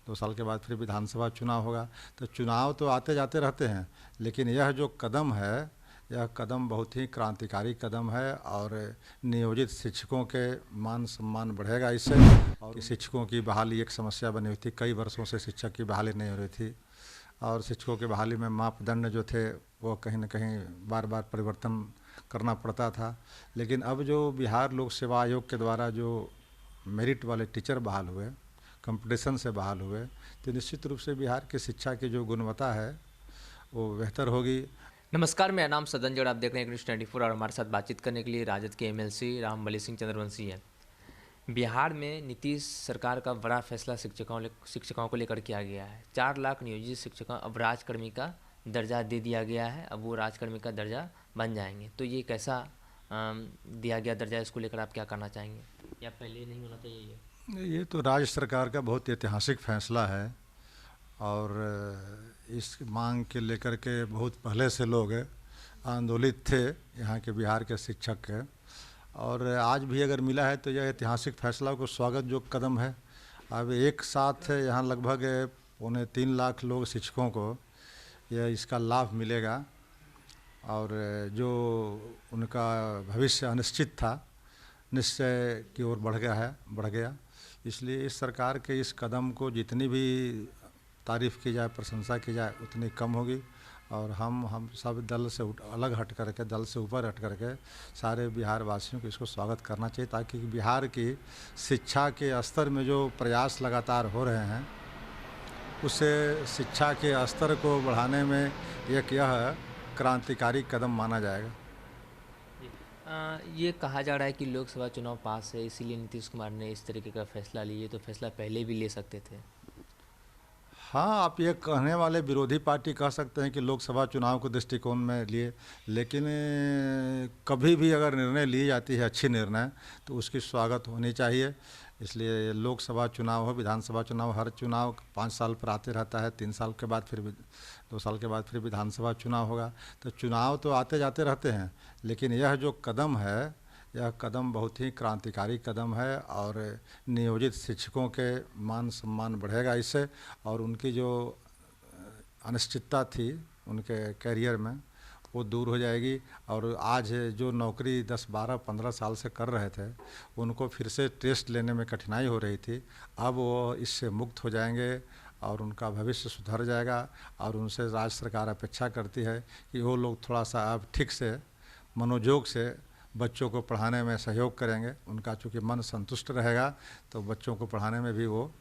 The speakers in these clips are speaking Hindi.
2 साल के बाद फिर विधानसभा चुनाव होगा। तो चुनाव तो आते जाते रहते हैं, लेकिन यह जो कदम है, यह कदम बहुत ही क्रांतिकारी कदम है और नियोजित शिक्षकों के मान सम्मान बढ़ेगा इससे। और शिक्षकों की बहाली एक समस्या बनी हुई थी, कई वर्षों से शिक्षक की बहाली नहीं हो रही थी और शिक्षकों की बहाली में मापदंड जो थे वो कहीं न कहीं बार बार परिवर्तन करना पड़ता था। लेकिन अब जो बिहार लोक सेवा आयोग के द्वारा जो मेरिट वाले टीचर बहाल हुए, कंपटीशन से बहाल हुए, तो निश्चित रूप से बिहार की शिक्षा की जो गुणवत्ता है वो बेहतर होगी। नमस्कार, मेरा नाम सदन आप देख रहे हैं न्यूज़ 24 और हमारे साथ बातचीत करने के लिए राजद के एमएलसी रामबली सिंह चंद्रवंशी हैं। बिहार में नीतीश सरकार का बड़ा फैसला शिक्षकों को लेकर किया गया है। 4 लाख नियोजित शिक्षकों अब राजकर्मी का दर्जा दे दिया गया है, अब वो राजकर्मी का दर्जा बन जाएंगे। तो ये कैसा दिया गया दर्जा, इसको लेकर आप क्या करना चाहेंगे या पहले नहीं होना चाहिए? ये तो राज्य सरकार का बहुत ऐतिहासिक फैसला है और इस मांग के लेकर के बहुत पहले से लोग आंदोलित थे यहाँ के बिहार के शिक्षक के, और आज भी अगर मिला है तो यह ऐतिहासिक फैसला को स्वागत जो कदम है। अब एक साथ यहाँ लगभग 2.25 लाख लोग शिक्षकों को यह इसका लाभ मिलेगा और जो उनका भविष्य अनिश्चित था निश्चय की ओर बढ़ गया। इसलिए इस सरकार के इस कदम को जितनी भी तारीफ़ की जाए, प्रशंसा की जाए, उतनी कम होगी। और हम सब दल से अलग हट करके, दल से ऊपर हट करके सारे बिहार वासियों को इसको स्वागत करना चाहिए, ताकि बिहार की शिक्षा के स्तर में जो प्रयास लगातार हो रहे हैं उससे शिक्षा के स्तर को बढ़ाने में एक यह क्रांतिकारी कदम माना जाएगा। ये कहा जा रहा है कि लोकसभा चुनाव पास है, इसीलिए नीतीश कुमार ने इस तरीके का फैसला लिया। तो फैसला पहले भी ले सकते थे। हाँ, आप ये कहने वाले विरोधी पार्टी कह सकते हैं कि लोकसभा चुनाव को दृष्टिकोण में लिए, लेकिन कभी भी अगर निर्णय ली जाती है अच्छी निर्णय तो उसकी स्वागत होनी चाहिए। इसलिए लोकसभा चुनाव हो, विधानसभा चुनाव, हर चुनाव 5 साल पर आते रहता है, 3 साल के बाद फिर 2 साल के बाद फिर विधानसभा चुनाव होगा। तो चुनाव तो आते जाते रहते हैं, लेकिन यह जो कदम है, यह कदम बहुत ही क्रांतिकारी कदम है और नियोजित शिक्षकों के मान सम्मान बढ़ेगा इससे, और उनकी जो अनिश्चितता थी उनके कैरियर में वो दूर हो जाएगी। और आज जो नौकरी 10, 12, 15 साल से कर रहे थे उनको फिर से टेस्ट लेने में कठिनाई हो रही थी, अब वो इससे मुक्त हो जाएंगे और उनका भविष्य सुधर जाएगा। और उनसे राज्य सरकार अपेक्षा करती है कि वो लोग थोड़ा सा अब ठीक से मनोयोग से बच्चों को पढ़ाने में सहयोग करेंगे। उनका चूँकि मन संतुष्ट रहेगा तो बच्चों को पढ़ाने में भी वो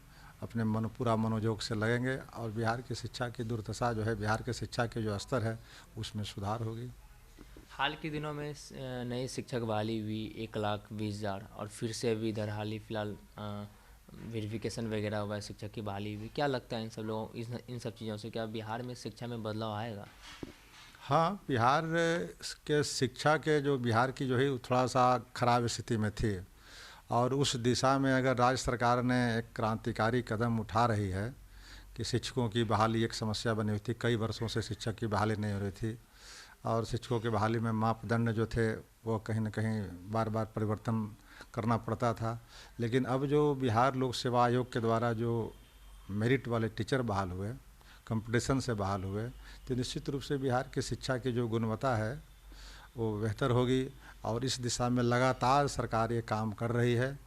अपने पूरा मनोयोग से लगेंगे और बिहार की शिक्षा की दुर्दशा जो है, बिहार के शिक्षा के जो स्तर है उसमें सुधार होगी। हाल के दिनों में नई शिक्षक बहाली हुई 1,20,000 और फिर से अभी इधर हाल ही फिलहाल वेरिफिकेशन वगैरह हुआ है, शिक्षक की बहाली हुई। क्या लगता है इन सब लोगों इन सब चीज़ों से क्या बिहार में शिक्षा में बदलाव आएगा? हाँ, बिहार के शिक्षा के जो बिहार की जो है थोड़ा सा खराब स्थिति में थी और उस दिशा में अगर राज्य सरकार ने एक क्रांतिकारी कदम उठा रही है कि शिक्षकों की बहाली एक समस्या बनी हुई थी, कई वर्षों से शिक्षक की बहाली नहीं हो रही थी और शिक्षकों की बहाली में मापदंड जो थे वो कहीं न कहीं बार बार परिवर्तन करना पड़ता था। लेकिन अब जो बिहार लोक सेवा आयोग के द्वारा जो मेरिट वाले टीचर बहाल हुए, कंपटीशन से बहाल हुए, तो निश्चित रूप से बिहार की शिक्षा की जो गुणवत्ता है वो बेहतर होगी और इस दिशा में लगातार सरकार ये काम कर रही है।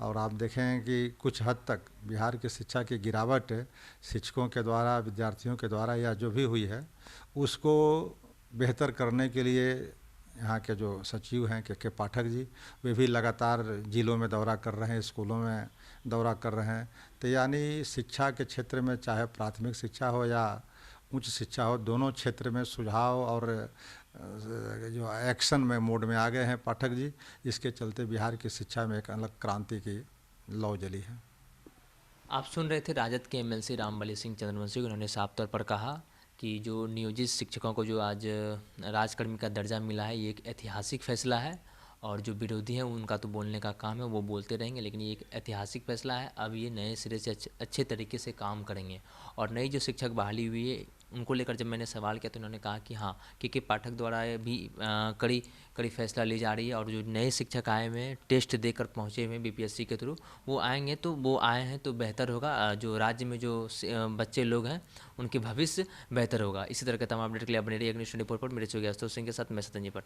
और आप देखें कि कुछ हद तक बिहार की शिक्षा की गिरावट शिक्षकों के द्वारा, विद्यार्थियों के द्वारा या जो भी हुई है उसको बेहतर करने के लिए यहाँ के जो सचिव हैं के पाठक जी, वे भी लगातार जिलों में दौरा कर रहे हैं, स्कूलों में दौरा कर रहे हैं। तो यानी शिक्षा के क्षेत्र में चाहे प्राथमिक शिक्षा हो या उच्च शिक्षा हो, दोनों क्षेत्र में सुझाव और जो एक्शन में मोड में आ गए हैं पाठक जी। इसके चलते बिहार की शिक्षा में एक अलग क्रांति की लौ जली है। आप सुन रहे थे राजद के एमएलसी रामबली सिंह चंद्रवंशी। उन्होंने साफ तौर पर कहा कि जो नियोजित शिक्षकों को जो आज राजकर्मी का दर्जा मिला है ये एक ऐतिहासिक फैसला है और जो विरोधी हैं उनका तो बोलने का काम है, वो बोलते रहेंगे, लेकिन ये एक ऐतिहासिक फैसला है। अब ये नए सिरे से अच्छे तरीके से काम करेंगे। और नई जो शिक्षक बहाली हुई है उनको लेकर जब मैंने सवाल किया तो उन्होंने कहा कि हाँ, के पाठक द्वारा ये भी कड़ी कड़ी फैसला ली जा रही है, और जो नए शिक्षक आए हुए हैं टेस्ट देकर पहुँचे हुए हैं बीपीएससी के थ्रू, वो आएंगे तो वो आए हैं तो बेहतर होगा। जो राज्य में जो बच्चे लोग हैं उनके भविष्य बेहतर होगा। इसी तरह के तमाम अपडेट के लिए अपने अग्नि 24 पर मेरे चौगिया सिंह के साथ मैं सतंजी पर।